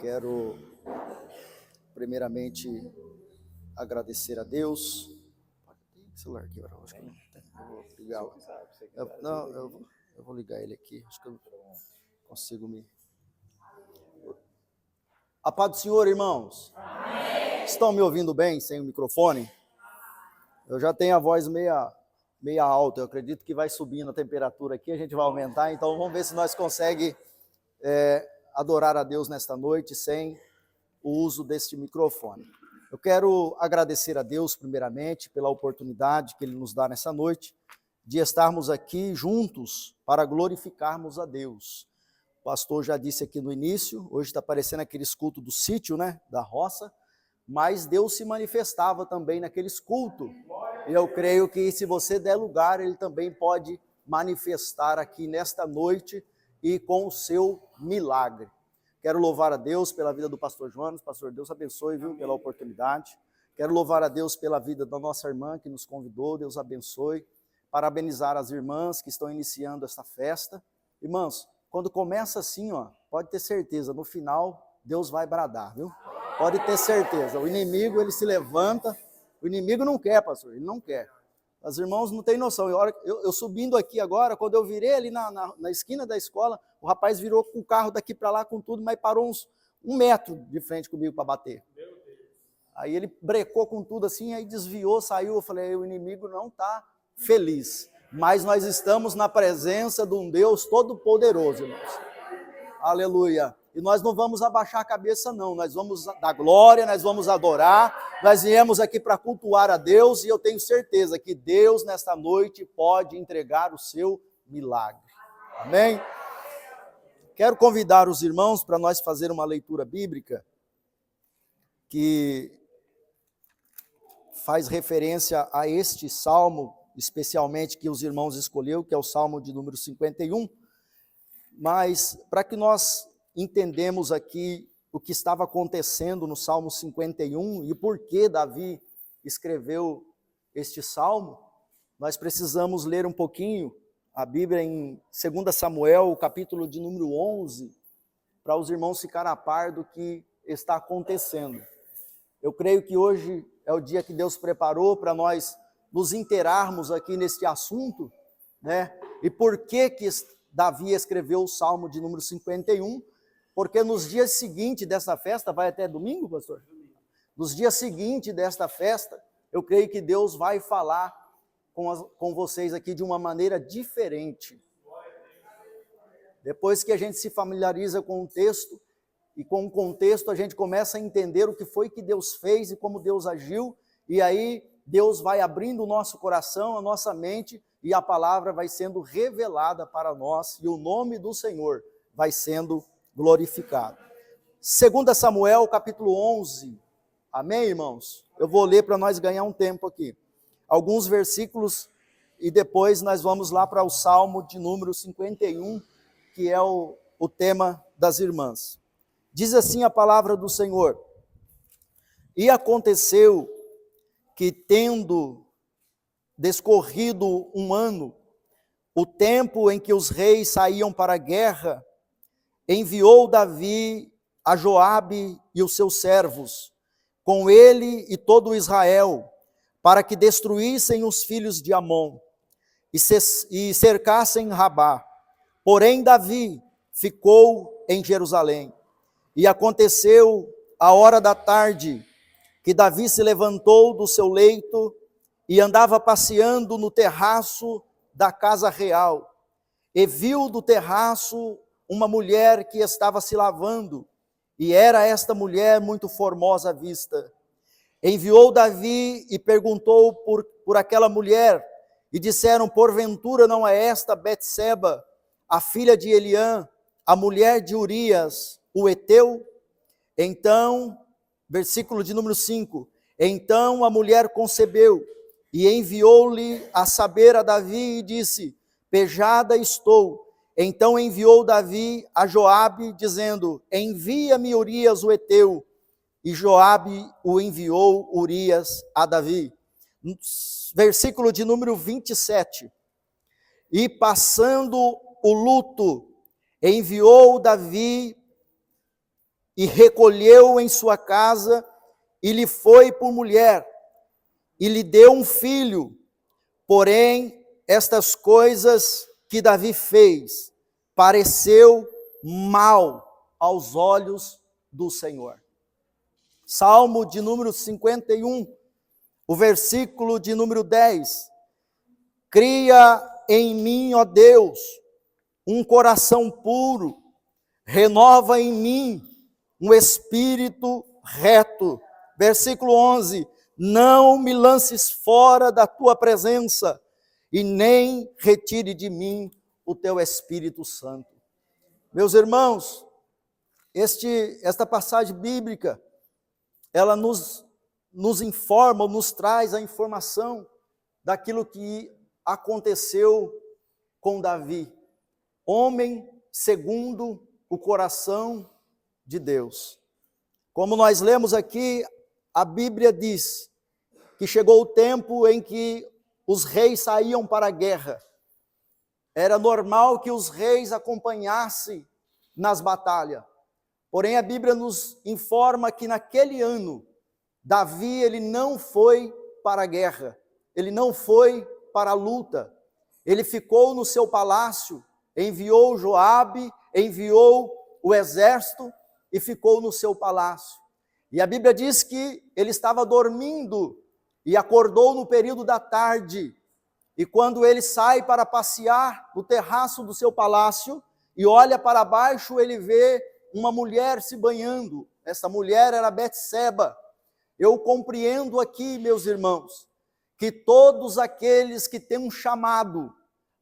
Quero, primeiramente, agradecer a Deus. Tem celular aqui, acho que não tem. Eu vou ligar. Eu vou ligar ele aqui. Acho que eu consigo me. A paz do Senhor, irmãos. Amém. Estão me ouvindo bem sem o microfone? Eu já tenho a voz meia alta. Eu acredito que vai subindo a temperatura aqui, a gente vai aumentar. Então vamos ver se nós conseguimos adorar a Deus nesta noite sem o uso deste microfone. Eu quero agradecer a Deus primeiramente pela oportunidade que Ele nos dá nessa noite de estarmos aqui juntos para glorificarmos a Deus. O pastor já disse aqui no início, hoje está parecendo aqueles cultos do sítio, né, da roça, mas Deus se manifestava também naqueles cultos. E eu creio que se você der lugar, Ele também pode manifestar aqui nesta noite e com o seu milagre. Quero louvar a Deus pela vida do pastor Jonas. Pastor, Deus abençoe, viu, pela oportunidade. Quero louvar a Deus pela vida da nossa irmã que nos convidou. Deus abençoe. Parabenizar as irmãs que estão iniciando esta festa. Irmãos, quando começa assim, pode ter certeza, no final Deus vai bradar, viu? Pode ter certeza. O inimigo, ele se levanta. O inimigo não quer, pastor, ele não quer. Os irmãos não têm noção. Eu subindo aqui agora, quando eu virei ali na esquina da escola, o rapaz virou com o carro daqui para lá com tudo, mas parou uns 1 metro de frente comigo para bater. Meu Deus. Aí ele brecou com tudo assim, aí desviou, saiu. Eu falei, o inimigo não está feliz. Mas nós estamos na presença de um Deus todo-poderoso, irmãos. Aleluia. E nós não vamos abaixar a cabeça, não. Nós vamos dar glória, nós vamos adorar. Nós viemos aqui para cultuar a Deus e eu tenho certeza que Deus, nesta noite, pode entregar o seu milagre. Amém? Quero convidar os irmãos para nós fazer uma leitura bíblica que faz referência a este salmo, especialmente que os irmãos escolheu, que é o salmo de número 51. Mas para que nós entendemos aqui o que estava acontecendo no Salmo 51 e por que Davi escreveu este salmo, nós precisamos ler um pouquinho a Bíblia em 2 Samuel, o capítulo de número 11, para os irmãos ficarem a par do que está acontecendo. Eu creio que hoje é o dia que Deus preparou para nós nos inteirarmos aqui neste assunto, né? E por que Davi escreveu o Salmo de número 51, porque nos dias seguintes dessa festa, vai até domingo, pastor? Nos dias seguintes desta festa, eu creio que Deus vai falar com vocês aqui de uma maneira diferente. Depois que a gente se familiariza com o texto, e com o contexto a gente começa a entender o que foi que Deus fez e como Deus agiu, e aí Deus vai abrindo o nosso coração, a nossa mente, e a palavra vai sendo revelada para nós, e o nome do Senhor vai sendo glorificado. 2 Samuel, capítulo 11. Amém, irmãos? Eu vou ler para nós ganhar um tempo aqui. Alguns versículos, e depois nós vamos lá para o Salmo de número 51, que é o tema das irmãs. Diz assim a palavra do Senhor: E aconteceu que, tendo descorrido 1 ano, o tempo em que os reis saíam para a guerra, enviou Davi a Joabe e os seus servos, com ele e todo Israel, para que destruíssem os filhos de Amon e cercassem Rabá. Porém Davi ficou em Jerusalém. E aconteceu a hora da tarde, que Davi se levantou do seu leito e andava passeando no terraço da casa real, e viu do terraço uma mulher que estava se lavando, e era esta mulher muito formosa à vista. Enviou Davi e perguntou por aquela mulher, e disseram, porventura não é esta Betseba, a filha de Eliã, a mulher de Urias, o heteu? Então, versículo de número 5, então a mulher concebeu, e enviou-lhe a saber a Davi, e disse, pejada estou. Então enviou Davi a Joabe, dizendo, envia-me Urias o heteu. E Joabe o enviou Urias a Davi. Versículo de número 27. E passando o luto, enviou Davi e recolheu em sua casa, e lhe foi por mulher, e lhe deu um filho. Porém, estas coisas que Davi fez, pareceu mal aos olhos do Senhor. Salmo de número 51, o versículo de número 10. Cria em mim, ó Deus, um coração puro, renova em mim um espírito reto. Versículo 11. Não me lances fora da tua presença, e nem retire de mim o teu Espírito Santo. Meus irmãos, esta passagem bíblica, ela nos informa, nos traz a informação daquilo que aconteceu com Davi, homem segundo o coração de Deus. Como nós lemos aqui, a Bíblia diz que chegou o tempo em que os reis saíam para a guerra. Era normal que os reis acompanhassem nas batalhas. Porém, a Bíblia nos informa que naquele ano, Davi ele não foi para a guerra, ele não foi para a luta. Ele ficou no seu palácio, enviou Joabe, enviou o exército e ficou no seu palácio. E a Bíblia diz que ele estava dormindo e acordou no período da tarde. E quando ele sai para passear no terraço do seu palácio e olha para baixo, ele vê uma mulher se banhando. Essa mulher era Betseba. Eu compreendo aqui, meus irmãos, que todos aqueles que têm um chamado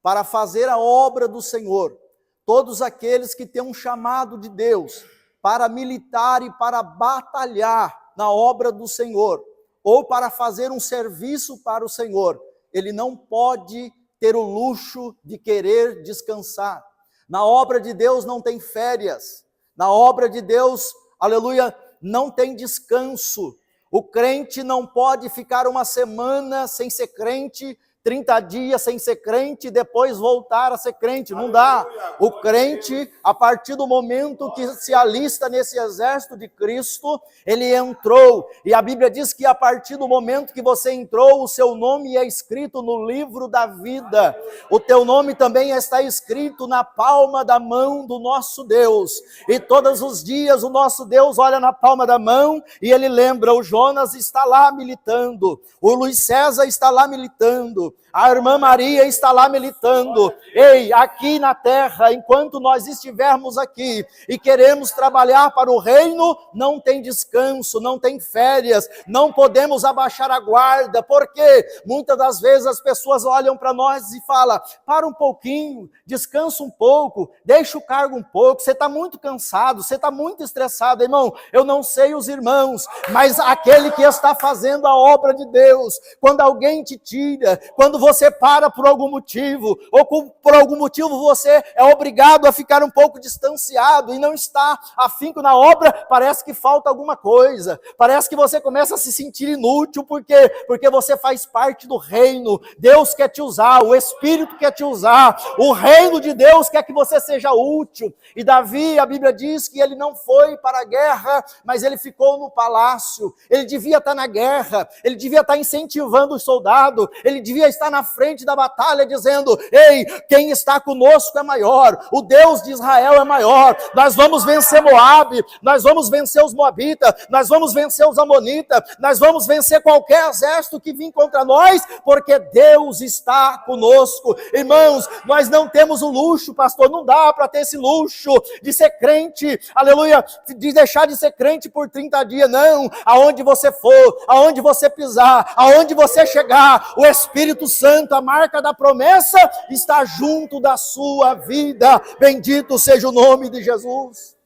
para fazer a obra do Senhor, todos aqueles que têm um chamado de Deus para militar e para batalhar na obra do Senhor, ou para fazer um serviço para o Senhor, ele não pode ter o luxo de querer descansar. Na obra de Deus não tem férias, na obra de Deus, aleluia, não tem descanso. O crente não pode ficar uma semana sem ser crente, 30 dias sem ser crente e depois voltar a ser crente, não dá. O crente, a partir do momento que se alista nesse exército de Cristo, ele entrou, e a Bíblia diz que a partir do momento que você entrou, o seu nome é escrito no livro da vida, o teu nome também está escrito na palma da mão do nosso Deus, e todos os dias o nosso Deus olha na palma da mão, e ele lembra, o Jonas está lá militando, o Luiz César está lá militando, a irmã Maria está lá militando. Ei, aqui na terra, enquanto nós estivermos aqui e queremos trabalhar para o reino, não tem descanso, não tem férias, não podemos abaixar a guarda, porque muitas das vezes as pessoas olham para nós e falam, para um pouquinho, descansa um pouco, deixa o cargo um pouco, você está muito cansado, você está muito estressado, irmão. Eu não sei os irmãos, mas aquele que está fazendo a obra de Deus, quando alguém te tira, quando você para por algum motivo, ou por algum motivo você é obrigado a ficar um pouco distanciado e não está afinco na obra, parece que falta alguma coisa, parece que você começa a se sentir inútil, porque você faz parte do reino, Deus quer te usar, o Espírito quer te usar, o reino de Deus quer que você seja útil. E Davi, a Bíblia diz que ele não foi para a guerra, mas ele ficou no palácio. Ele devia estar na guerra, ele devia estar incentivando os soldados, ele devia estar na frente da batalha dizendo, ei, quem está conosco é maior, o Deus de Israel é maior, nós vamos vencer Moabe, nós vamos vencer os Moabitas, nós vamos vencer os Amonitas, nós vamos vencer qualquer exército que vir contra nós, porque Deus está conosco. Irmãos, nós não temos o luxo, pastor, não dá para ter esse luxo de ser crente, aleluia, de deixar de ser crente por 30 dias, não. Aonde você for, aonde você pisar, aonde você chegar, o Espírito Santo, a marca da promessa, está junto da sua vida. Bendito seja o nome de Jesus.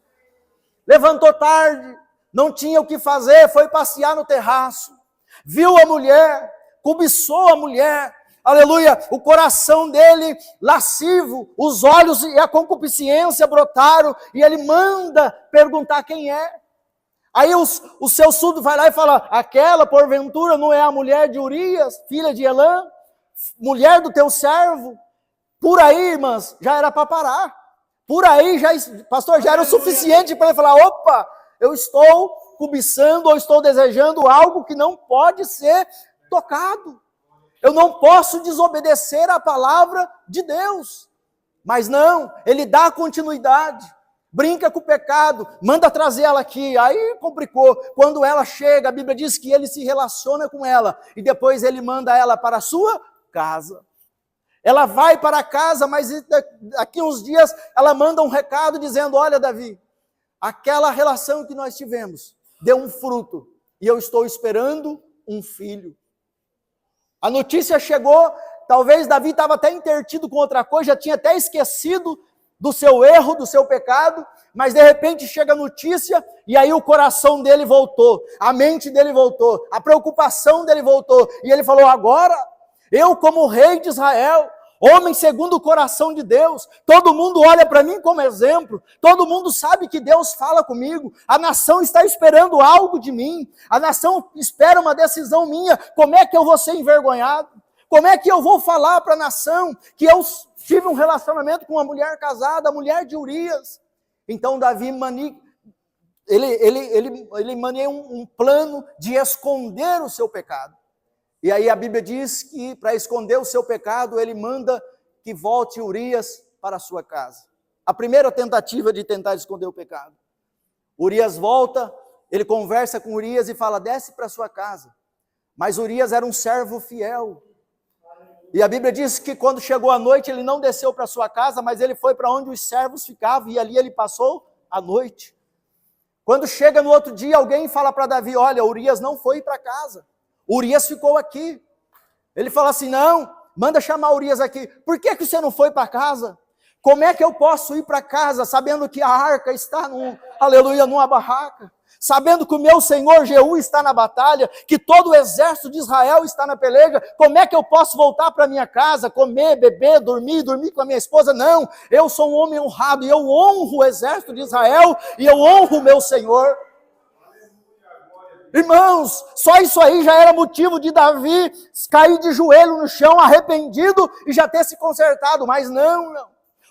Levantou tarde, não tinha o que fazer, foi passear no terraço, viu a mulher, cobiçou a mulher, aleluia, o coração dele lascivo, os olhos e a concupiscência brotaram, e ele manda perguntar quem é. Aí o seu súdito vai lá e fala, aquela porventura não é a mulher de Urias, filha de Elã, mulher do teu servo? Por aí, irmãs, já era para parar, por aí, pastor, já era o suficiente para ele falar, opa, Eu estou cobiçando ou estou desejando algo que não pode ser tocado. Eu não posso desobedecer à palavra de Deus. Mas não, ele dá continuidade. Brinca com o pecado, manda trazer ela aqui, aí complicou. Quando ela chega, a Bíblia diz que ele se relaciona com ela, e depois ele manda ela para a sua casa. Ela vai para casa, mas daqui uns dias ela manda um recado dizendo, olha Davi, aquela relação que nós tivemos deu um fruto, e eu estou esperando um filho. A notícia chegou, talvez Davi estava até intertido com outra coisa, já tinha até esquecido do seu erro, do seu pecado, mas de repente chega a notícia, e aí o coração dele voltou, a mente dele voltou, a preocupação dele voltou, e ele falou, agora, eu como rei de Israel, homem segundo o coração de Deus, todo mundo olha para mim como exemplo, todo mundo sabe que Deus fala comigo, a nação está esperando algo de mim, a nação espera uma decisão minha, como é que eu vou ser envergonhado? Como é que eu vou falar para a nação que eu tive um relacionamento com uma mulher casada, a mulher de Urias? Então Davi mania um plano de esconder o seu pecado. E aí a Bíblia diz que para esconder o seu pecado, ele manda que volte Urias para a sua casa. A primeira tentativa de tentar esconder o pecado. Urias volta, ele conversa com Urias e fala, desce para a sua casa. Mas Urias era um servo fiel. E a Bíblia diz que quando chegou a noite, ele não desceu para sua casa, mas ele foi para onde os servos ficavam, e ali ele passou a noite. Quando chega no outro dia, alguém fala para Davi, olha, Urias não foi para casa, Urias ficou aqui. Ele fala assim, não, manda chamar Urias aqui. Por que você não foi para casa? Como é que eu posso ir para casa, sabendo que a arca está, numa barraca? Sabendo que o meu Senhor Jeú está na batalha, que todo o exército de Israel está na peleja, como é que eu posso voltar para minha casa, comer, beber, dormir com a minha esposa? Não, eu sou um homem honrado, e eu honro o exército de Israel, e eu honro o meu Senhor. Irmãos, só isso aí já era motivo de Davi cair de joelho no chão, arrependido, e já ter se consertado, mas não.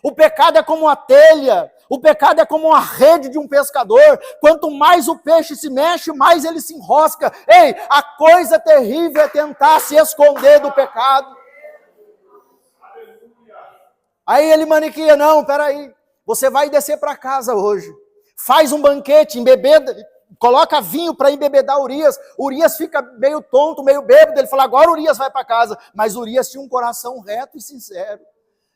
O pecado é como uma telha, o pecado é como uma rede de um pescador, quanto mais o peixe se mexe, mais ele se enrosca. Ei, a coisa terrível é tentar se esconder do pecado. Aí ele maniquia, não, peraí, você vai descer para casa hoje, faz um banquete, embebeda, coloca vinho para embebedar Urias. Urias fica meio tonto, meio bêbado, ele fala, agora Urias vai para casa. Mas Urias tinha um coração reto e sincero.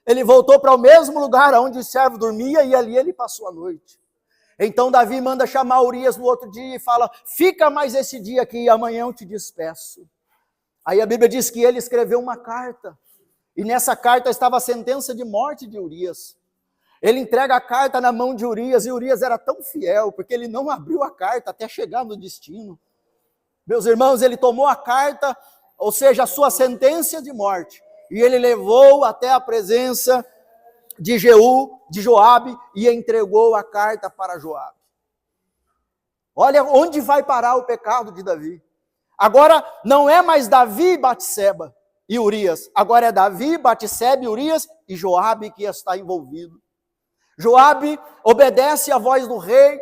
Ele voltou para o mesmo lugar onde o servo dormia, e ali ele passou a noite. Então Davi manda chamar Urias no outro dia e fala, fica mais esse dia aqui e amanhã eu te despeço. Aí a Bíblia diz que ele escreveu uma carta, e nessa carta estava a sentença de morte de Urias. Ele entrega a carta na mão de Urias, e Urias era tão fiel, porque ele não abriu a carta até chegar no destino. Meus irmãos, ele tomou a carta, ou seja, a sua sentença de morte, e ele levou até a presença de Joabe, e entregou a carta para Joabe. Olha onde vai parar o pecado de Davi. Agora não é mais Davi, Batseba e Urias, agora é Davi, Batseba e Urias e Joabe que está envolvido. Joabe obedece à voz do rei,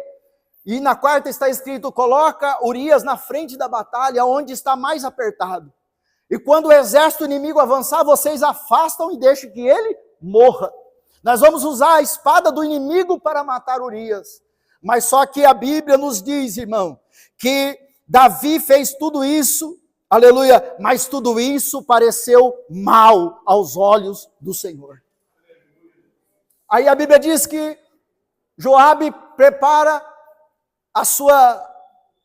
e na quarta está escrito, coloca Urias na frente da batalha, onde está mais apertado. E quando o exército inimigo avançar, vocês afastam e deixem que ele morra. Nós vamos usar a espada do inimigo para matar Urias. Mas só que a Bíblia nos diz, irmão, que Davi fez tudo isso, aleluia, mas tudo isso pareceu mal aos olhos do Senhor. Aí a Bíblia diz que Joabe prepara a sua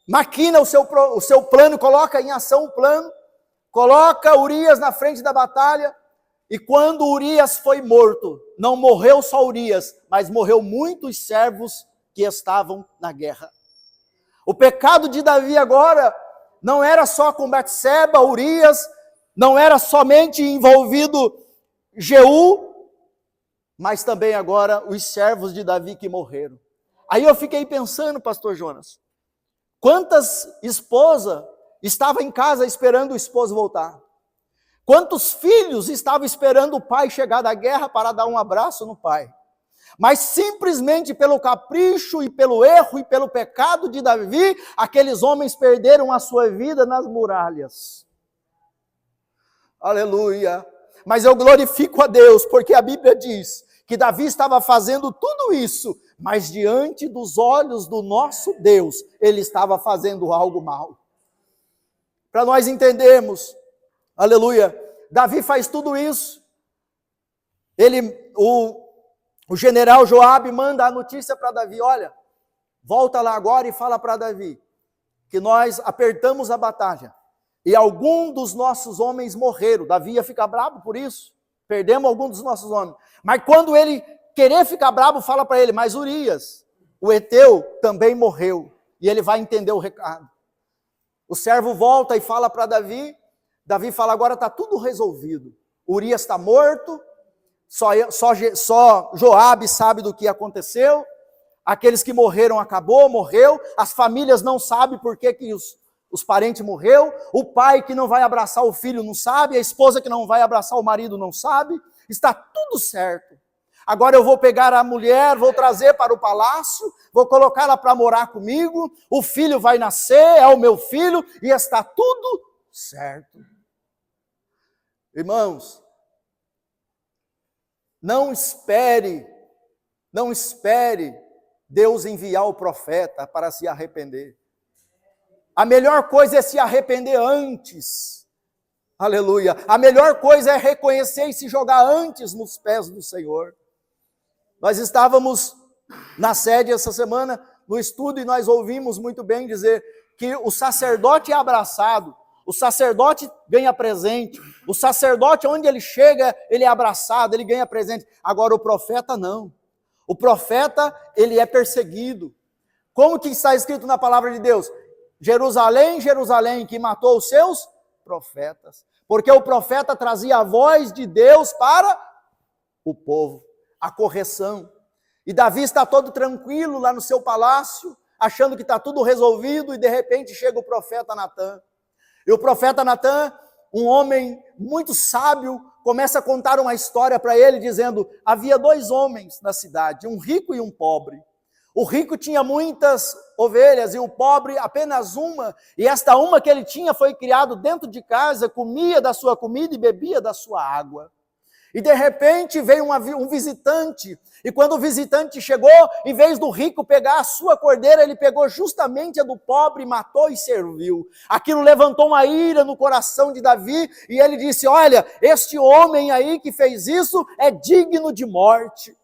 maquina, o seu plano, coloca em ação o plano, coloca Urias na frente da batalha, e quando Urias foi morto, não morreu só Urias, mas morreu muitos servos que estavam na guerra. O pecado de Davi agora não era só com Batseba, Urias, não era somente envolvido Jeú, mas também agora os servos de Davi que morreram. Aí eu fiquei pensando, pastor Jonas, quantas esposas estavam em casa esperando o esposo voltar? Quantos filhos estavam esperando o pai chegar da guerra para dar um abraço no pai? Mas simplesmente pelo capricho e pelo erro e pelo pecado de Davi, aqueles homens perderam a sua vida nas muralhas. Aleluia! Mas eu glorifico a Deus, porque a Bíblia diz que Davi estava fazendo tudo isso, mas diante dos olhos do nosso Deus, ele estava fazendo algo mal. Para nós entendermos, aleluia, Davi faz tudo isso. O general Joabe manda a notícia para Davi: olha, volta lá agora e fala para Davi que nós apertamos a batalha e algum dos nossos homens morreram. Davi ia ficar bravo por isso, perdemos algum dos nossos homens. Mas quando ele querer ficar bravo, fala para ele: mas Urias, o Eteu, também morreu. E ele vai entender o recado. O servo volta e fala para Davi. Davi fala: agora está tudo resolvido. Urias está morto. Só Joabe sabe do que aconteceu. Aqueles que morreram morreu. As famílias não sabem por que os parentes morreram. O pai que não vai abraçar o filho não sabe. A esposa que não vai abraçar o marido não sabe. Está tudo certo. Agora eu vou pegar a mulher, vou trazer para o palácio, vou colocá-la para morar comigo. O filho vai nascer, é o meu filho, e está tudo certo. Irmãos, não espere Deus enviar o profeta para se arrepender. A melhor coisa é se arrepender antes. Aleluia. A melhor coisa é reconhecer e se jogar antes nos pés do Senhor. Nós estávamos na sede essa semana, no estudo, e nós ouvimos muito bem dizer que o sacerdote é abraçado, o sacerdote ganha presente, o sacerdote, onde ele chega, ele é abraçado, ele ganha presente. Agora o profeta não. O profeta, ele é perseguido. Como que está escrito na palavra de Deus? Jerusalém, Jerusalém, que matou os seus profetas. Porque o profeta trazia a voz de Deus para o povo, a correção. E Davi está todo tranquilo lá no seu palácio, achando que está tudo resolvido, e de repente chega o profeta Natã. E o profeta Natã, um homem muito sábio, começa a contar uma história para ele, dizendo: havia 2 homens na cidade, um rico e um pobre. O rico tinha muitas ovelhas e o pobre apenas uma, e esta uma que ele tinha foi criado dentro de casa, comia da sua comida e bebia da sua água. E de repente veio um visitante, e quando o visitante chegou, em vez do rico pegar a sua cordeira, ele pegou justamente a do pobre, matou e serviu. Aquilo levantou uma ira no coração de Davi, e ele disse: olha, este homem aí que fez isso é digno de morte.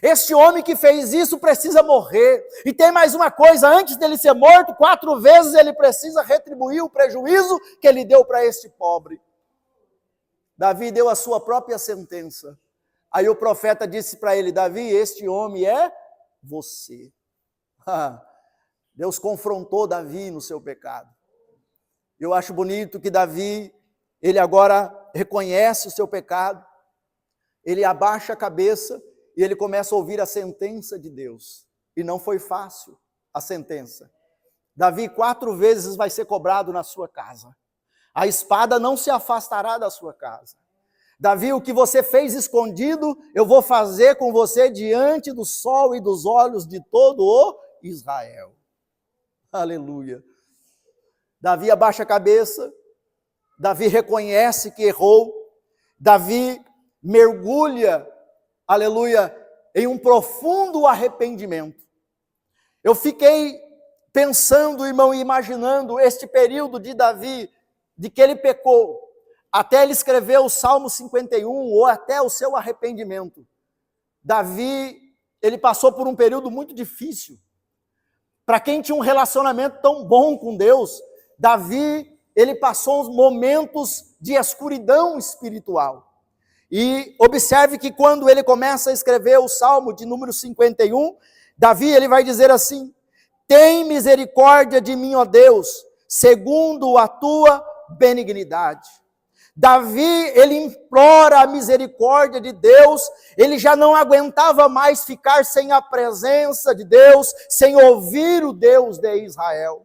Este homem que fez isso precisa morrer. E tem mais uma coisa: antes dele ser morto, 4 vezes ele precisa retribuir o prejuízo que ele deu para este pobre. Davi deu a sua própria sentença. Aí o profeta disse para ele: Davi, este homem é você. Deus confrontou Davi no seu pecado. Eu acho bonito que Davi, ele agora reconhece o seu pecado, ele abaixa a cabeça e ele começa a ouvir a sentença de Deus. E não foi fácil a sentença. Davi 4 vezes vai ser cobrado na sua casa. A espada não se afastará da sua casa. Davi, o que você fez escondido, eu vou fazer com você diante do sol e dos olhos de todo o Israel. Aleluia. Davi abaixa a cabeça, Davi reconhece que errou, Davi mergulha, aleluia, em um profundo arrependimento. Eu fiquei pensando, irmão, e imaginando este período de Davi, de que ele pecou, até ele escrever o Salmo 51, ou até o seu arrependimento. Davi, ele passou por um período muito difícil. Para quem tinha um relacionamento tão bom com Deus, Davi, ele passou uns momentos de escuridão espiritual. E observe que quando ele começa a escrever o Salmo de número 51, Davi, ele vai dizer assim: tem misericórdia de mim, ó Deus, segundo a tua benignidade. Davi, ele implora a misericórdia de Deus, ele já não aguentava mais ficar sem a presença de Deus, sem ouvir o Deus de Israel.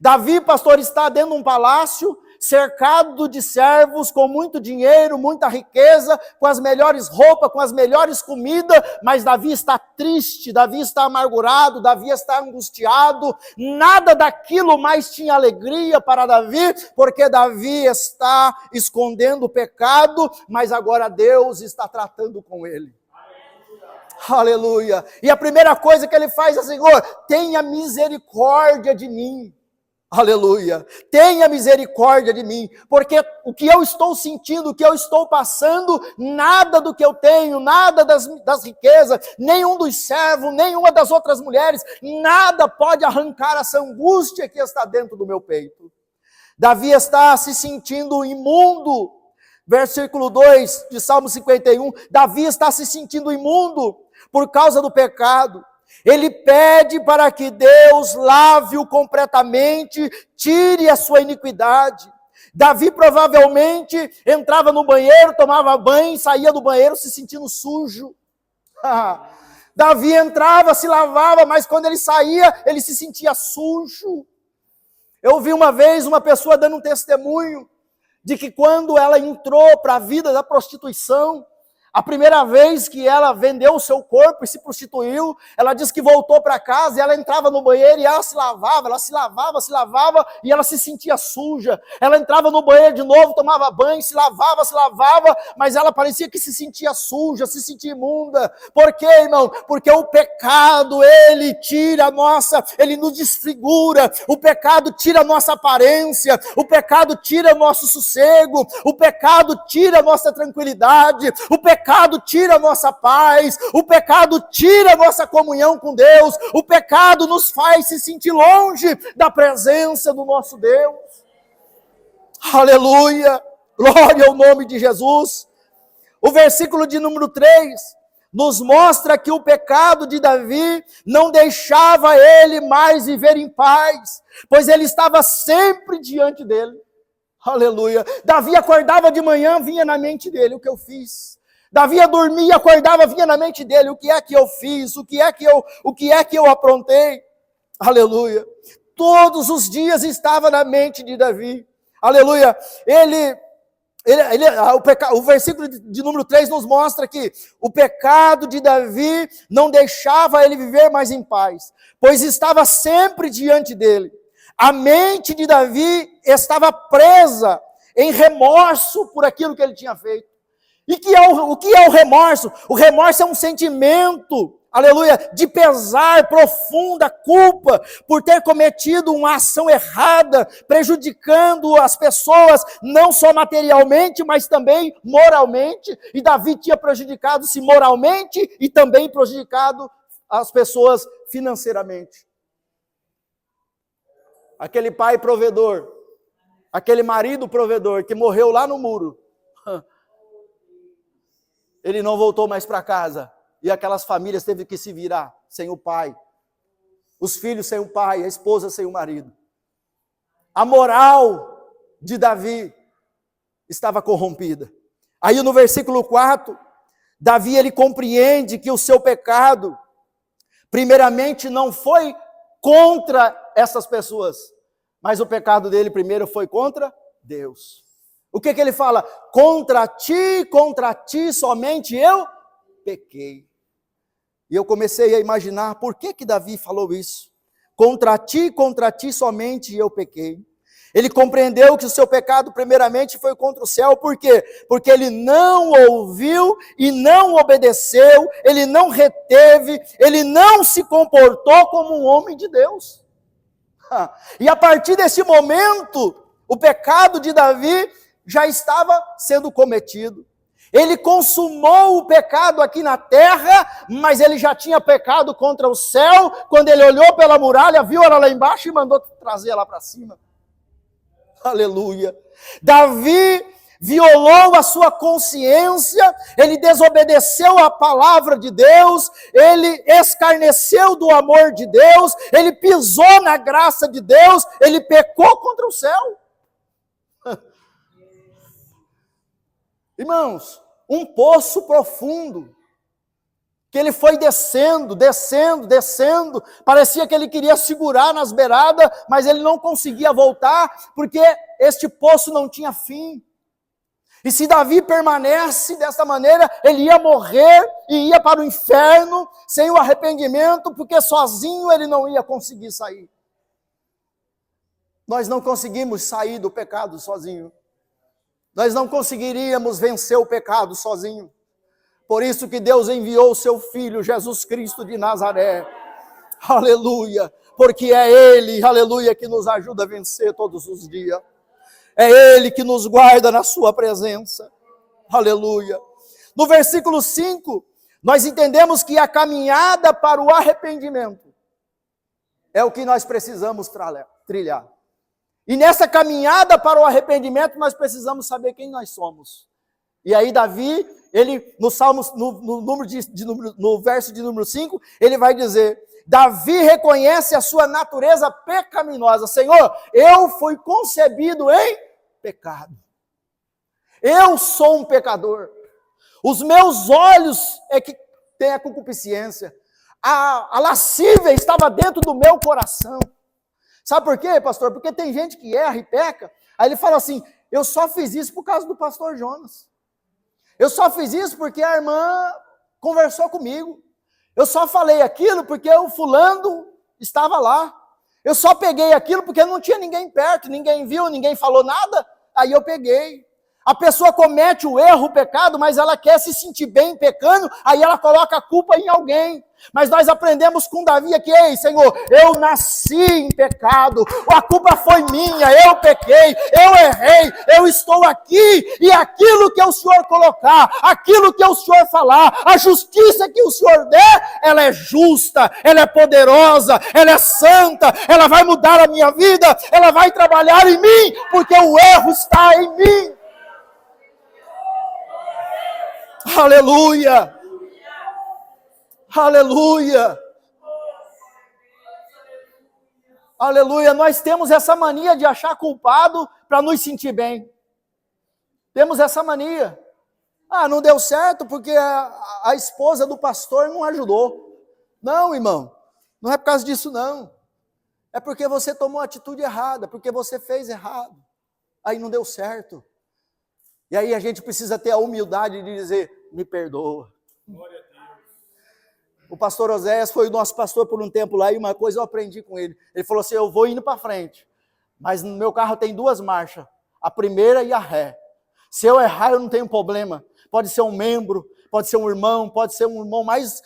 Davi, pastor, está dentro de um palácio, cercado de servos, com muito dinheiro, muita riqueza, com as melhores roupas, com as melhores comidas, mas Davi está triste, Davi está amargurado, Davi está angustiado, nada daquilo mais tinha alegria para Davi, porque Davi está escondendo o pecado, mas agora Deus está tratando com ele. Aleluia. E a primeira coisa que ele faz é: Senhor, tenha misericórdia de mim. Aleluia. Tenha misericórdia de mim, porque o que eu estou sentindo, o que eu estou passando, nada do que eu tenho, nada das riquezas, nenhum dos servos, nenhuma das outras mulheres, nada pode arrancar essa angústia que está dentro do meu peito. Davi está se sentindo imundo. Versículo 2 de Salmo 51, Davi está se sentindo imundo por causa do pecado. Ele pede para que Deus lave-o completamente, tire a sua iniquidade. Davi provavelmente entrava no banheiro, tomava banho, saía do banheiro se sentindo sujo. Davi entrava, se lavava, mas quando ele saía, ele se sentia sujo. Eu vi uma vez uma pessoa dando um testemunho de que quando ela entrou para a vida da prostituição, a primeira vez que ela vendeu o seu corpo e se prostituiu, ela disse que voltou para casa e ela entrava no banheiro e ela se lavava, e ela se sentia suja. Ela entrava no banheiro de novo, tomava banho, se lavava, mas ela parecia que se sentia suja, se sentia imunda. Por quê, irmão? Porque o pecado, ele tira ele nos desfigura, o pecado tira a nossa aparência, o pecado tira o nosso sossego, o pecado tira a nossa tranquilidade, o pecado tira a nossa paz, o pecado tira a nossa comunhão com Deus, o pecado nos faz se sentir longe da presença do nosso Deus. Aleluia, glória ao nome de Jesus. O versículo de número 3 nos mostra que o pecado de Davi não deixava ele mais viver em paz, pois ele estava sempre diante dele. Aleluia. Davi acordava de manhã, vinha na mente dele: o que eu fiz? Davi dormia, acordava, vinha na mente dele: o que é que eu fiz? O que é que eu aprontei? Aleluia. Todos os dias estava na mente de Davi. Aleluia. O versículo de número 3 nos mostra que o pecado de Davi não deixava ele viver mais em paz, pois estava sempre diante dele. A mente de Davi estava presa em remorso por aquilo que ele tinha feito. E o que é o remorso? O remorso é um sentimento, aleluia, de pesar, profunda culpa por ter cometido uma ação errada, prejudicando as pessoas, não só materialmente, mas também moralmente. E Davi tinha prejudicado-se moralmente e também prejudicado as pessoas financeiramente. Aquele pai provedor, aquele marido provedor que morreu lá no muro, ele não voltou mais para casa, e aquelas famílias teve que se virar sem o pai, os filhos sem o pai, a esposa sem o marido. A moral de Davi estava corrompida. Aí no versículo 4, Davi ele compreende que o seu pecado, primeiramente, não foi contra essas pessoas, mas o pecado dele primeiro foi contra Deus. O que ele fala? Contra ti somente eu pequei. E eu comecei a imaginar por que Davi falou isso. Contra ti somente eu pequei. Ele compreendeu que o seu pecado primeiramente foi contra o céu. Por quê? Porque ele não ouviu e não obedeceu, ele não reteve, ele não se comportou como um homem de Deus. E a partir desse momento, o pecado de Davi já estava sendo cometido. Ele consumou o pecado aqui na terra, mas ele já tinha pecado contra o céu, quando ele olhou pela muralha, viu ela lá embaixo e mandou trazer ela para cima. Aleluia. Davi violou a sua consciência, ele desobedeceu a palavra de Deus, ele escarneceu do amor de Deus, ele pisou na graça de Deus, ele pecou contra o céu. Irmãos, um poço profundo que ele foi descendo, descendo, descendo, parecia que ele queria segurar nas beiradas, mas ele não conseguia voltar, porque este poço não tinha fim. E se Davi permanece dessa maneira, ele ia morrer e ia para o inferno, sem o arrependimento, porque sozinho ele não ia conseguir sair. Nós não conseguimos sair do pecado sozinho. Nós não conseguiríamos vencer o pecado sozinho. Por isso que Deus enviou o seu Filho, Jesus Cristo de Nazaré. Aleluia. Porque é Ele, aleluia, que nos ajuda a vencer todos os dias. É Ele que nos guarda na sua presença. Aleluia. No versículo 5, nós entendemos que a caminhada para o arrependimento é o que nós precisamos trilhar. E nessa caminhada para o arrependimento, nós precisamos saber quem nós somos. E aí Davi, ele no Salmos, no verso de número 5, ele vai dizer: Davi reconhece a sua natureza pecaminosa. Senhor, eu fui concebido em pecado. Eu sou um pecador. Os meus olhos é que têm a concupiscência. A lascívia estava dentro do meu coração. Sabe por quê, pastor? Porque tem gente que erra e peca. Aí ele fala assim: eu só fiz isso por causa do pastor Jonas. Eu só fiz isso porque a irmã conversou comigo. Eu só falei aquilo porque o fulano estava lá. Eu só peguei aquilo porque não tinha ninguém perto, ninguém viu, ninguém falou nada. Aí eu peguei. A pessoa comete o erro, o pecado, mas ela quer se sentir bem pecando, aí ela coloca a culpa em alguém. Mas nós aprendemos com Davi aqui: ei, Senhor, eu nasci em pecado, a culpa foi minha, eu pequei, eu errei, eu estou aqui, e aquilo que o Senhor colocar, aquilo que o Senhor falar, a justiça que o Senhor der, ela é justa, ela é poderosa, ela é santa, ela vai mudar a minha vida, ela vai trabalhar em mim, porque o erro está em mim. Aleluia! Aleluia! Aleluia! Nós temos essa mania de achar culpado para nos sentir bem. Temos essa mania. Ah, não deu certo porque a esposa do pastor não ajudou. Não, irmão, não é por causa disso não. É porque você tomou a atitude errada, porque você fez errado. Aí não deu certo. E aí a gente precisa ter a humildade de dizer: me perdoa. Glória a Deus. O pastor Oséias foi o nosso pastor por um tempo lá, e uma coisa eu aprendi com ele. Ele falou assim: eu vou indo para frente, mas no meu carro tem 2 marchas, a primeira e a ré. Se eu errar, eu não tenho problema. Pode ser um membro, pode ser um irmão, pode ser um irmão mais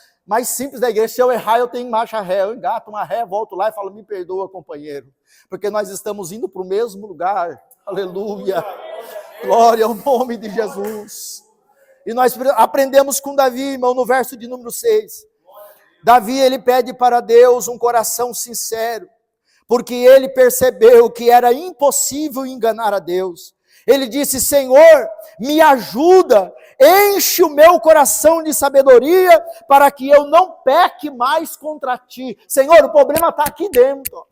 simples da igreja. Se eu errar, eu tenho marcha ré. Eu engato uma ré, volto lá e falo: me perdoa, companheiro. Porque nós estamos indo para o mesmo lugar. Aleluia. Glória ao nome de Jesus. E nós aprendemos com Davi, irmão, no verso de número 6. Davi, ele pede para Deus um coração sincero, porque ele percebeu que era impossível enganar a Deus. Ele disse: Senhor, me ajuda, enche o meu coração de sabedoria, para que eu não peque mais contra ti. Senhor, o problema está aqui dentro.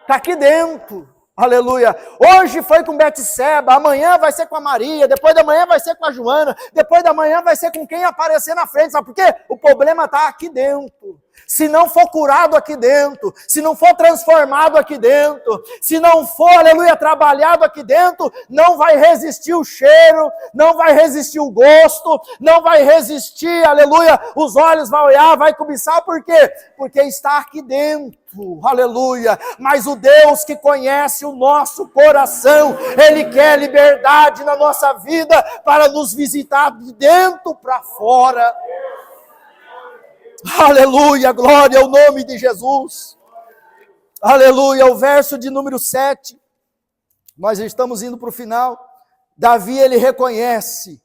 Está aqui dentro. Aleluia. Hoje foi com Betseba, amanhã vai ser com a Maria, depois da manhã vai ser com a Joana, depois da manhã vai ser com quem aparecer na frente. Sabe por quê? O problema está aqui dentro. Se não for curado aqui dentro, se não for transformado aqui dentro, se não for, aleluia, trabalhado aqui dentro, não vai resistir o cheiro, não vai resistir o gosto, não vai resistir, aleluia, os olhos vão olhar, vai cobiçar. Por quê? Porque está aqui dentro. Aleluia, mas o Deus que conhece o nosso coração, Ele quer liberdade na nossa vida para nos visitar de dentro para fora. Aleluia, glória ao nome de Jesus. Aleluia, o verso de número 7, nós estamos indo para o final. Davi, ele reconhece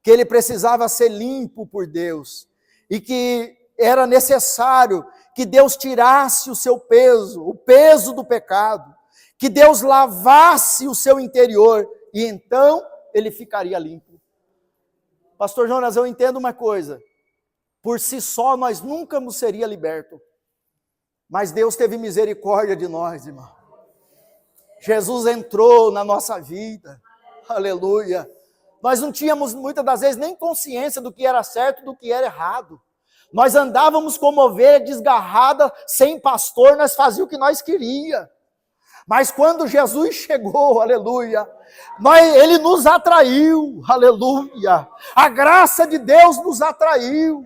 que ele precisava ser limpo por Deus, e que era necessário que Deus tirasse o seu peso, o peso do pecado, que Deus lavasse o seu interior, e então ele ficaria limpo. Pastor Jonas, eu entendo uma coisa: por si só nós nunca nos seria liberto, mas Deus teve misericórdia de nós, irmão. Jesus entrou na nossa vida, aleluia. Nós não tínhamos muitas das vezes nem consciência do que era certo e do que era errado. Nós andávamos como ovelha desgarrada, sem pastor, nós fazíamos o que nós queríamos. Mas quando Jesus chegou, aleluia, Ele nos atraiu, aleluia. A graça de Deus nos atraiu.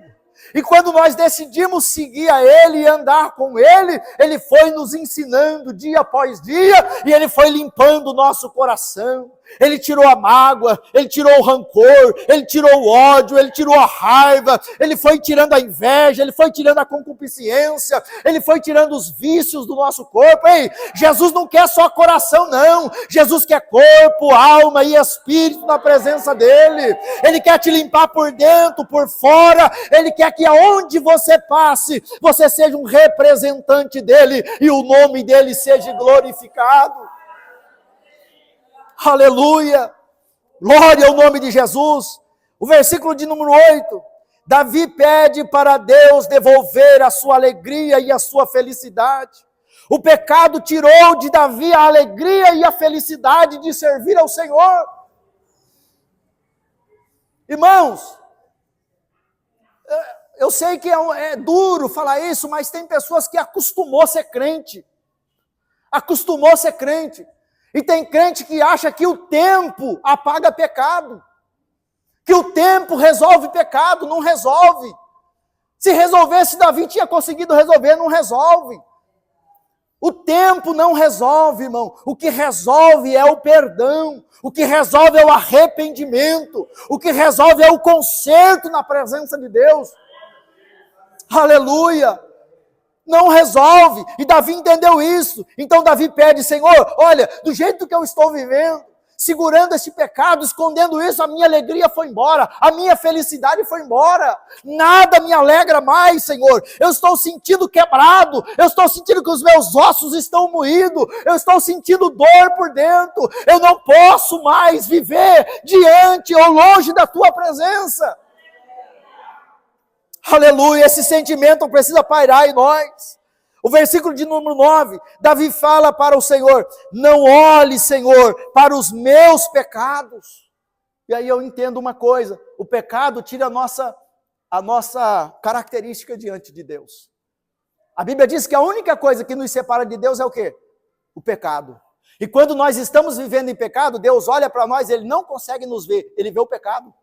E quando nós decidimos seguir a Ele e andar com Ele, Ele foi nos ensinando dia após dia, e Ele foi limpando o nosso coração. Ele tirou a mágoa, Ele tirou o rancor, Ele tirou o ódio, Ele tirou a raiva, Ele foi tirando a inveja, Ele foi tirando a concupiscência, Ele foi tirando os vícios do nosso corpo. Ei, Jesus não quer só coração não, Jesus quer corpo, alma e espírito na presença dEle. Ele quer te limpar por dentro, por fora, Ele quer que aonde você passe, você seja um representante dEle e o nome dEle seja glorificado. Aleluia, glória ao nome de Jesus. O versículo de número 8, Davi pede para Deus devolver a sua alegria e a sua felicidade. O pecado tirou de Davi a alegria e a felicidade de servir ao Senhor. Irmãos, eu sei que é duro falar isso, mas tem pessoas que acostumou a ser crente. Acostumou a ser crente. E tem crente que acha que o tempo apaga pecado. Que o tempo resolve pecado, não resolve. Se resolvesse, Davi tinha conseguido resolver, não resolve. O tempo não resolve, irmão. O que resolve é o perdão. O que resolve é o arrependimento. O que resolve é o conserto na presença de Deus. Aleluia. Não resolve, e Davi entendeu isso. Então Davi pede: Senhor, olha, do jeito que eu estou vivendo, segurando esse pecado, escondendo isso, a minha alegria foi embora, a minha felicidade foi embora, nada me alegra mais, Senhor. Eu estou sentindo quebrado, eu estou sentindo que os meus ossos estão moídos, eu estou sentindo dor por dentro, eu não posso mais viver diante ou longe da tua presença. Aleluia, esse sentimento precisa pairar em nós. O versículo de número 9, Davi fala para o Senhor: não olhe, Senhor, para os meus pecados. E aí eu entendo uma coisa: o pecado tira a nossa característica diante de Deus. A Bíblia diz que a única coisa que nos separa de Deus é o quê? O pecado. E quando nós estamos vivendo em pecado, Deus olha para nós, Ele não consegue nos ver, Ele vê o pecado.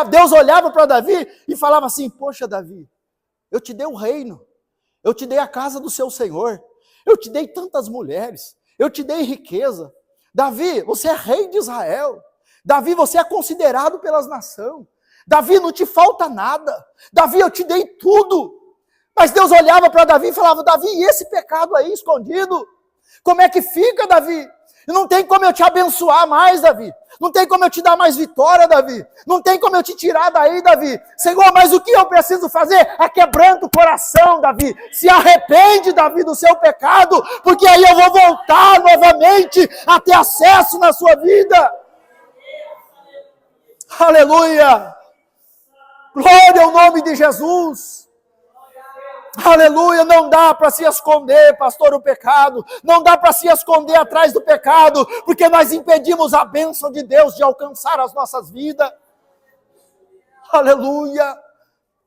Deus olhava para Davi e falava assim: poxa, Davi, eu te dei o reino, eu te dei a casa do seu Senhor, eu te dei tantas mulheres, eu te dei riqueza. Davi, você é rei de Israel. Davi, você é considerado pelas nações. Davi, não te falta nada. Davi, eu te dei tudo. Mas Deus olhava para Davi e falava: Davi, e esse pecado aí escondido? Como é que fica, Davi? Não tem como eu te abençoar mais, Davi. Não tem como eu te dar mais vitória, Davi. Não tem como eu te tirar daí, Davi. Senhor, mas o que eu preciso fazer? Quebrando o coração, Davi. Se arrepende, Davi, do seu pecado, porque aí eu vou voltar novamente a ter acesso na sua vida. Aleluia. Glória ao nome de Jesus. Aleluia, não dá para se esconder, pastor, o pecado, não dá para se esconder atrás do pecado, porque nós impedimos a bênção de Deus de alcançar as nossas vidas. Aleluia,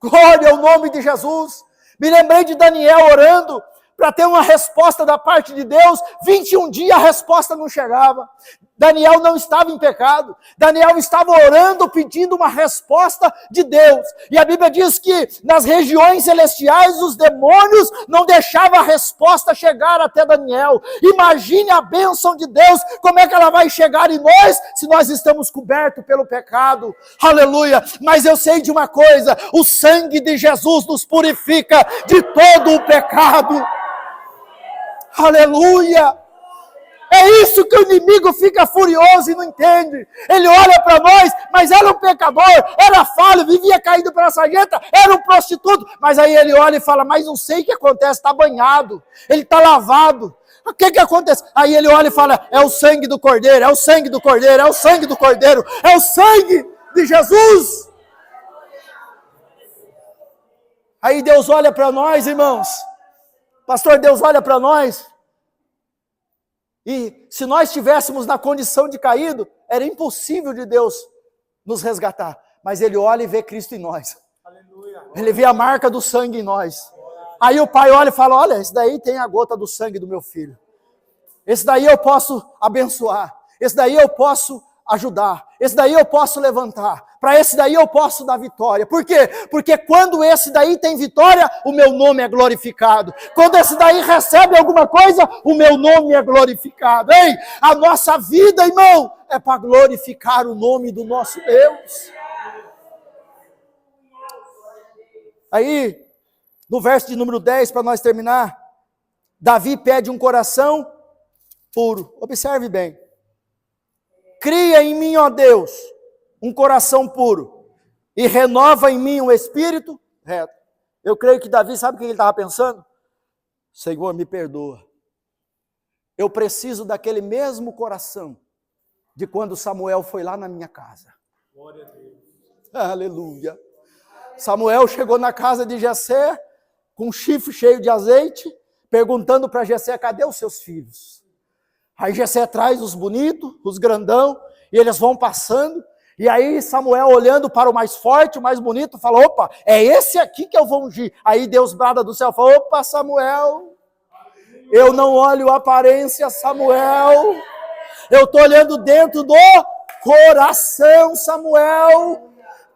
glória ao nome de Jesus. Me lembrei de Daniel orando para ter uma resposta da parte de Deus. 21 dias a resposta não chegava. Daniel não estava em pecado. Daniel estava orando, pedindo uma resposta de Deus. E a Bíblia diz que nas regiões celestiais os demônios não deixavam a resposta chegar até Daniel. Imagine a bênção de Deus, como é que ela vai chegar em nós se nós estamos cobertos pelo pecado. Aleluia. Mas eu sei de uma coisa: o sangue de Jesus nos purifica de todo o pecado. Aleluia. É isso que o inimigo fica furioso e não entende. Ele olha para nós, mas era um pecador, era falho, vivia caído pela sarjeta, era um prostituto. Mas aí ele olha e fala: mas não sei o que acontece, está banhado, ele está lavado. O que acontece? Aí ele olha e fala: é o sangue do Cordeiro, é o sangue do Cordeiro, é o sangue do Cordeiro, é o sangue de Jesus. Aí Deus olha para nós, irmãos. Pastor, Deus olha para nós, e se nós estivéssemos na condição de caído, era impossível de Deus nos resgatar, mas Ele olha e vê Cristo em nós. Aleluia. Ele vê a marca do sangue em nós. Aí o pai olha e fala, olha, esse daí tem a gota do sangue do meu filho. Esse daí eu posso abençoar. Esse daí eu posso ajudar. Esse daí eu posso levantar. Para esse daí eu posso dar vitória. Por quê? Porque quando esse daí tem vitória, o meu nome é glorificado. Quando esse daí recebe alguma coisa, o meu nome é glorificado. Ei, a nossa vida, irmão, é para glorificar o nome do nosso Deus. Aí, no verso de número 10, para nós terminar, Davi pede um coração puro. Observe bem. Cria em mim, ó Deus, um coração puro e renova em mim um espírito reto. Eu creio que Davi, sabe o que ele estava pensando? Senhor, me perdoa. Eu preciso daquele mesmo coração de quando Samuel foi lá na minha casa. Glória a Deus. Aleluia. Samuel chegou na casa de Jessé com um chifre cheio de azeite, perguntando para Jessé, cadê os seus filhos? Aí Jessé traz os bonitos, os grandão, e eles vão passando, e aí Samuel olhando para o mais forte, o mais bonito, fala, opa, é esse aqui que eu vou ungir. Aí Deus brada do céu, fala, opa, Samuel, eu não olho a aparência, Samuel, eu estou olhando dentro do coração, Samuel.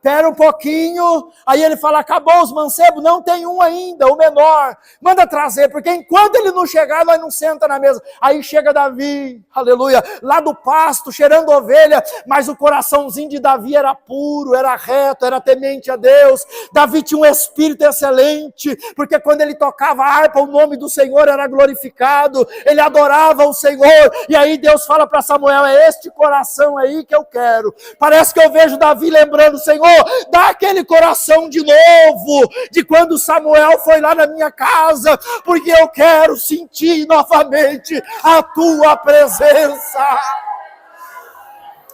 Espera um pouquinho, aí ele fala, acabou os mancebos? Não, tem um ainda, o menor, manda trazer, porque enquanto ele não chegar, nós não senta na mesa. Aí chega Davi, aleluia, lá do pasto, cheirando ovelha, mas o coraçãozinho de Davi era puro, era reto, era temente a Deus. Davi tinha um espírito excelente, porque quando ele tocava a harpa, o nome do Senhor era glorificado, ele adorava o Senhor, e aí Deus fala para Samuel, é este coração aí que eu quero. Parece que eu vejo Davi lembrando, Senhor, dá aquele coração de novo, de quando Samuel foi lá na minha casa, porque eu quero sentir novamente a tua presença.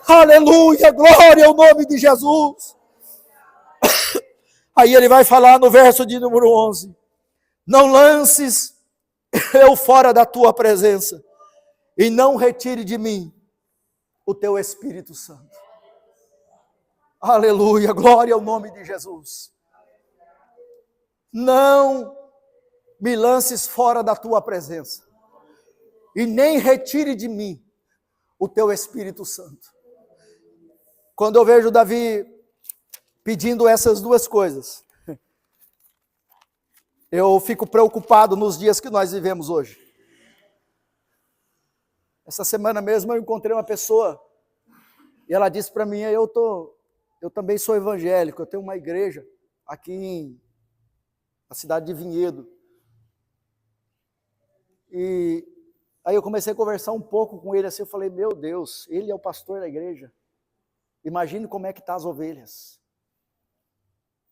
Aleluia, glória ao nome de Jesus. Aí ele vai falar no verso de número 11, não lances eu fora da tua presença, e não retire de mim o teu Espírito Santo. Aleluia, glória ao nome de Jesus. Não me lances fora da tua presença, e nem retire de mim o teu Espírito Santo. Quando eu vejo Davi pedindo essas duas coisas, eu fico preocupado nos dias que nós vivemos hoje. Essa semana mesmo eu encontrei uma pessoa, e ela disse para mim, eu também sou evangélico, eu tenho uma igreja aqui na cidade de Vinhedo. E aí eu comecei a conversar um pouco com ele assim, eu falei, meu Deus, ele é o pastor da igreja. Imagine como é que estão as ovelhas.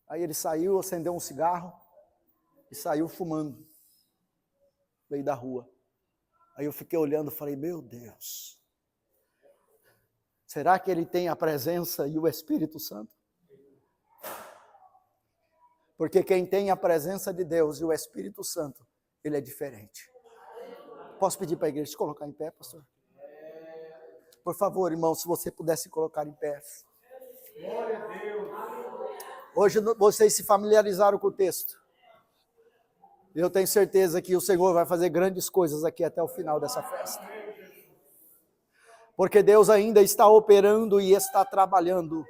Aí ele saiu, acendeu um cigarro e saiu fumando no meio da rua. Aí eu fiquei olhando e falei, meu Deus. Será que ele tem a presença e o Espírito Santo? Porque quem tem a presença de Deus e o Espírito Santo, ele é diferente. Posso pedir para a igreja se colocar em pé, pastor? Por favor, irmão, se você pudesse colocar em pé. Glória a Deus. Hoje vocês se familiarizaram com o texto. Eu tenho certeza que o Senhor vai fazer grandes coisas aqui até o final dessa festa. Porque Deus ainda está operando e está trabalhando.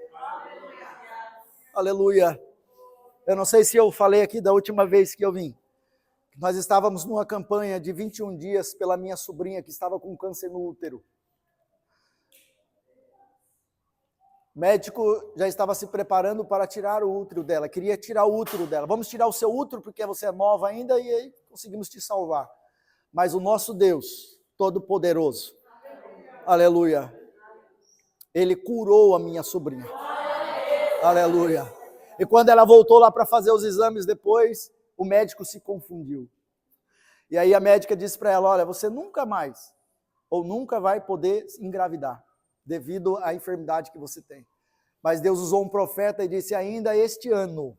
Aleluia. Eu não sei se eu falei aqui da última vez que eu vim. Nós estávamos numa campanha de 21 dias pela minha sobrinha que estava com câncer no útero. O médico já estava se preparando para tirar o útero dela, queria tirar o útero dela. Vamos tirar o seu útero porque você é nova ainda e aí conseguimos te salvar. Mas o nosso Deus, Todo-Poderoso, aleluia, Ele curou a minha sobrinha. Aleluia. E quando ela voltou lá para fazer os exames depois, o médico se confundiu. E aí a médica disse para ela, olha, você nunca mais, ou nunca vai poder engravidar, devido à enfermidade que você tem. Mas Deus usou um profeta e disse, ainda este ano.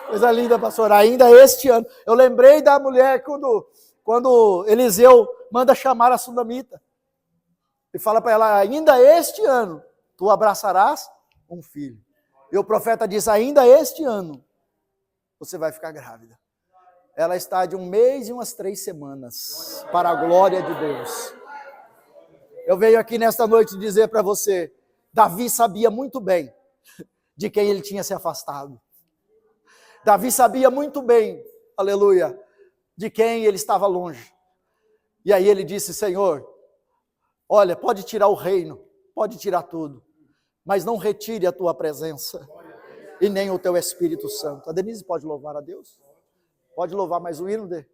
Coisa linda, pastor, ainda este ano. Eu lembrei da mulher quando Eliseu manda chamar a sunamita. E fala para ela, ainda este ano, tu abraçarás um filho. E o profeta diz, ainda este ano, você vai ficar grávida. Ela está de 1 mês e umas 3 semanas, para a glória de Deus. Eu venho aqui nesta noite dizer para você, Davi sabia muito bem de quem ele tinha se afastado. Davi sabia muito bem, aleluia, de quem ele estava longe. E aí ele disse, Senhor, olha, pode tirar o reino, pode tirar tudo, mas não retire a tua presença e nem o teu Espírito Santo. A Denise pode louvar a Deus? Pode louvar mais um hino, Dê?